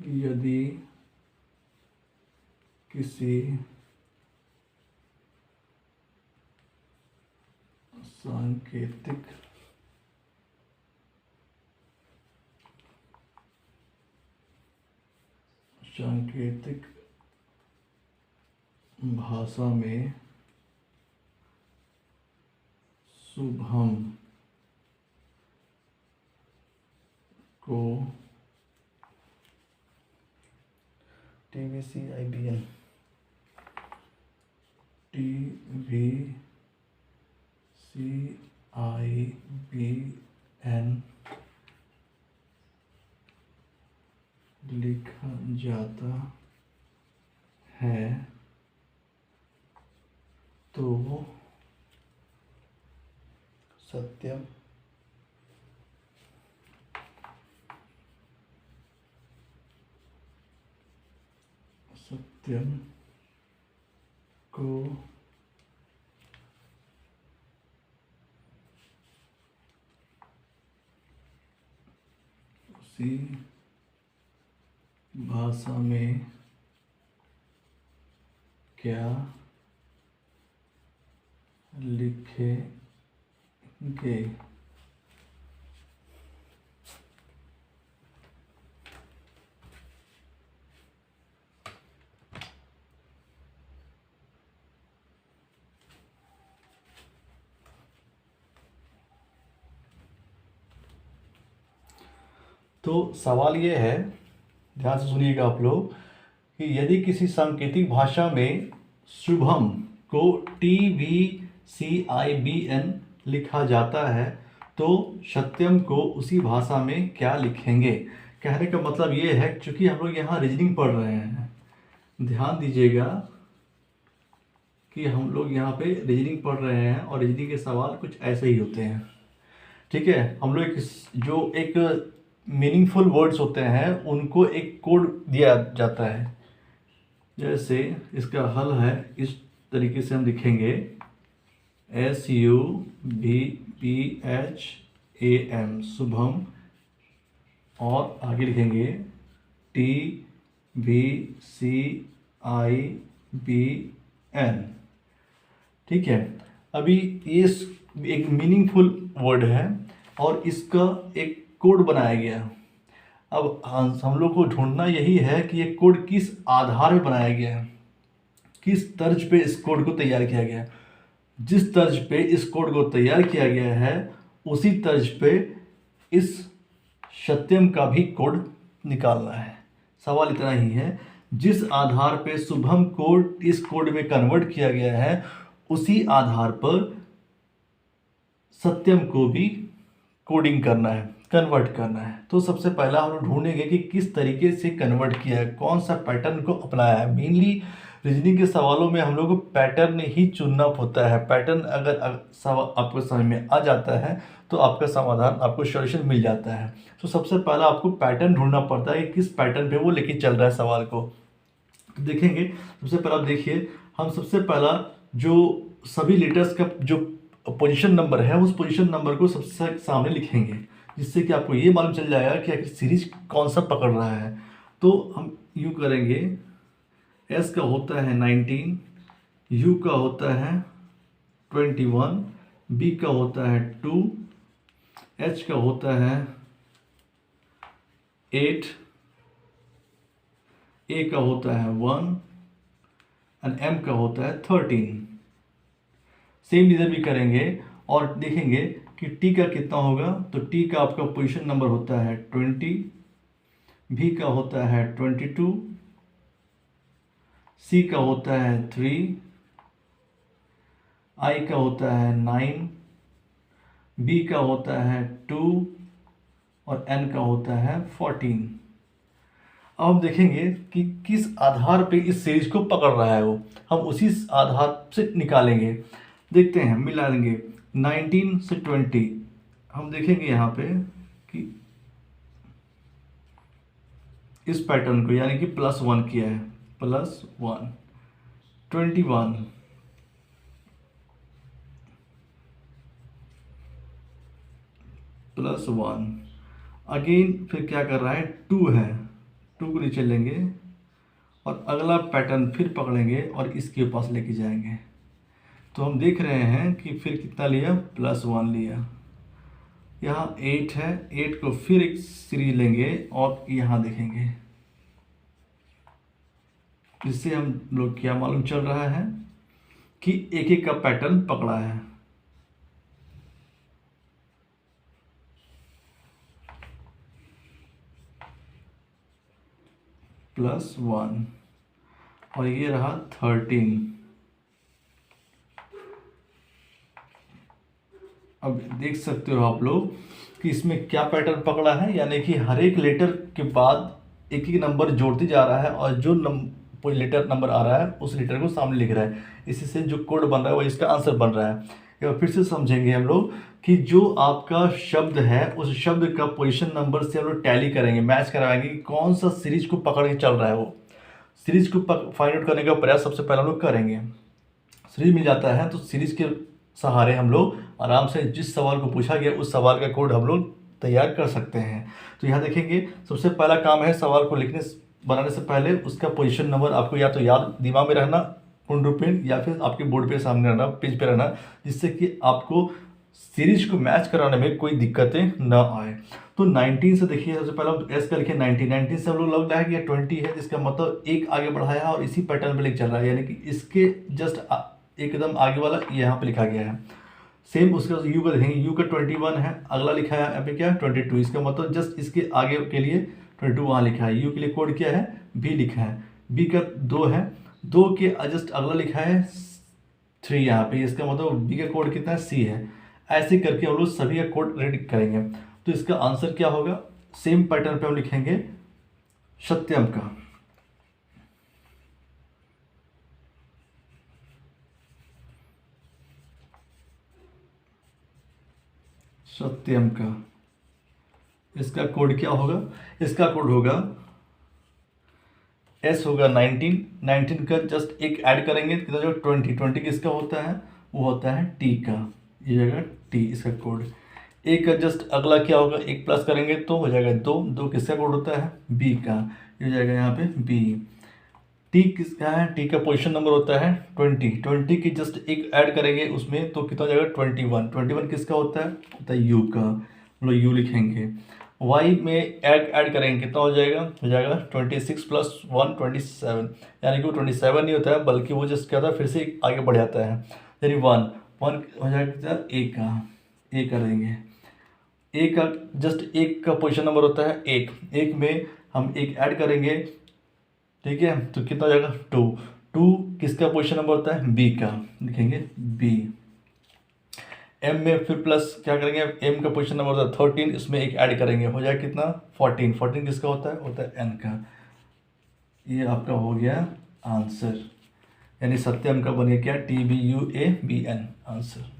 यदि किसी सांकेतिक भाषा में शुभम को TVCIBN लिखा जाता है तो सत्यम को उसी भाषा में क्या लिखेंगे। तो सवाल ये है, ध्यान से सुनिएगा आप लोग, कि यदि किसी सांकेतिक भाषा में शुभम को TVCIBN लिखा जाता है तो सत्यम को उसी भाषा में क्या लिखेंगे। कहने का मतलब ये है, चूंकि हम लोग यहाँ रीजनिंग पढ़ रहे हैं, ध्यान दीजिएगा कि हम लोग यहाँ पे रीजनिंग पढ़ रहे हैं और रीजनिंग के सवाल कुछ ऐसे ही होते हैं। ठीक है, हम लोग जो एक मीनिंगफुल वर्ड्स होते हैं उनको एक कोड दिया जाता है। जैसे इसका हल है, इस तरीके से हम लिखेंगे SUBPHAM शुभम, और आगे लिखेंगे TVCIBN। ठीक है, अभी ये एक मीनिंगफुल वर्ड है और इसका एक कोड बनाया गया। अब हम लोग को ढूंढना यही है कि ये कोड किस आधार पर बनाया गया है, किस तर्ज पे इस कोड को तैयार किया गया है। जिस तर्ज पे इस कोड को तैयार किया गया है उसी तर्ज पे इस सत्यम का भी कोड निकालना है। सवाल इतना ही है, जिस आधार पे शुभम को इस कोड में कन्वर्ट किया गया है उसी आधार पर सत्यम को भी कोडिंग करना है, कन्वर्ट करना है। तो सबसे पहला हम लोग ढूंढेंगे कि किस तरीके से कन्वर्ट किया है, कौन सा पैटर्न को अपनाया है। मेनली रीजनिंग के सवालों में हम लोग को पैटर्न ही चुनना होता है। पैटर्न अगर आपको समझ में आ जाता है तो आपका समाधान, आपको सॉल्यूशन मिल जाता है। तो सबसे पहला आपको पैटर्न ढूंढना पड़ता है कि किस पैटर्न पे वो लेके चल रहा है सवाल को। देखेंगे, सबसे पहला आप देखिए, हम सबसे पहला जो सभी लेटर्स का जो पोजीशन नंबर है उस पोजीशन नंबर को सबसे सामने लिखेंगे, जिससे कि आपको ये मालूम चल जाएगा कि आखिर सीरीज कौन सा पकड़ रहा है। तो हम यूँ करेंगे, S का होता है 19, U का होता है 21, B का होता है 2, H का होता है 8, A का होता है 1 और M का होता है 13। सेम इधर भी करेंगे और देखेंगे कि T का कितना होगा। तो T का आपका पोजीशन नंबर होता है 20, V का होता है 22, C का होता है 3, I का होता है 9, B का होता है 2 और N का होता है 14। अब हम देखेंगे कि किस आधार पे इस सीरीज को पकड़ रहा है वो, हम उसी आधार से निकालेंगे। देखते हैं, मिला लेंगे 19 से 20। हम देखेंगे यहाँ पे कि इस पैटर्न को, यानी कि +1 किया है, +1, 21, +1 अगेन, फिर क्या कर रहा है, 2 है, 2 को नीचे लेंगे और अगला पैटर्न फिर पकड़ेंगे और इसके पास लेके जाएंगे। तो हम देख रहे हैं कि फिर कितना लिया, +1 लिया। यहाँ 8 है, 8 को फिर एक सीरीज लेंगे और यहाँ देखेंगे, इससे हम लोग क्या मालूम चल रहा है कि एक एक का पैटर्न पकड़ा है। +1 और ये रहा 13। अब देख सकते हो आप लोग कि इसमें क्या पैटर्न पकड़ा है, यानी कि हर एक लेटर के बाद एक एक नंबर जोड़ती जा रहा है और जो लेटर नंबर आ रहा है उस लेटर को सामने लिख रहा है। इसी से जो कोड बन रहा है वो इसका आंसर बन रहा है। एक बार फिर से समझेंगे हम लोग कि जो आपका शब्द है उस शब्द का पोजीशन नंबर से हम लोग टैली करेंगे, मैच करवाएंगे कि कौन सा सीरीज को पकड़ के चल रहा है। वो सीरीज को फाइंड आउट करने का प्रयास सबसे पहले हम लोग करेंगे। सीरीज मिल जाता है तो सीरीज के सहारे हम लोग आराम से जिस सवाल को पूछा गया उस सवाल का कोड हम लोग तैयार कर सकते हैं। तो यहाँ देखेंगे, सबसे पहला काम है सवाल को बनाने से पहले उसका पोजीशन नंबर आपको या तो याद दिमाग में रहना पूर्णरूपेण, या फिर आपके बोर्ड पे सामने रहना, पेज पे रहना, जिससे कि आपको सीरीज को मैच कराने में कोई दिक्कतें ना आए। तो 19 से देखिए, सबसे पहले हम एस का लिखे 19 से हम लोग लग रहा है कि 20 है, जिसका मतलब एक आगे बढ़ाया है और इसी पैटर्न पे लेके चल रहा है, यानी कि इसके जस्ट एकदम आगे वाला यहाँ पे लिखा गया है। सेम उसका यू का देखेंगे, यू का 21 है, अगला लिखा है यहाँ पे क्या 22, इसका मतलब जस्ट इसके आगे के लिए 22 वहाँ लिखा है। यू के लिए कोड क्या है, बी लिखा है। बी का 2 है, 2 के जस्ट अगला लिखा है 3 यहाँ पे, इसका मतलब बी का कोड कितना है, सी है। ऐसे करके हम लोग सभी का कोड रेडी करेंगे। तो इसका आंसर क्या होगा, सेम पैटर्न पे हम लिखेंगे सत्यम का। सत्यम का इसका कोड क्या होगा, इसका कोड होगा एस होगा 19 का जस्ट एक ऐड करेंगे कितना जो 20 किसका होता है, वो होता है टी का, ये जगह टी इसका कोड। एक का जस्ट अगला क्या होगा, एक प्लस करेंगे तो हो जाएगा 2 किसका कोड होता है, बी का, ये हो जाएगा यहाँ पे बी। टी किसका है, टी का पोजीशन नंबर होता है 20 की जस्ट एक ऐड करेंगे उसमें तो कितना हो जाएगा 21 किसका होता है यू का, मतलब यू लिखेंगे। वाई में ऐड करेंगे कितना हो जाएगा 26 + 1 27, यानी कि वो 27 नहीं होता है बल्कि वो जस्ट क्या होता है फिर से आगे बढ़ जाता है, यानी 1 हो जाएगा ए करेंगे। एक का जस्ट एक का पोजीशन नंबर होता है एक में हम एक ऐड करेंगे, ठीक है, तो कितना हो जाएगा 2 किसका पोजीशन नंबर होता है, बी का, लिखेंगे बी। एम में फिर प्लस क्या करेंगे, एम का पोजीशन नंबर होता है 13, इसमें एक ऐड करेंगे हो जाएगा कितना 14 किसका होता है एन का। ये आपका हो गया आंसर, यानी सत्यम का बन गया क्या TBUABN आंसर।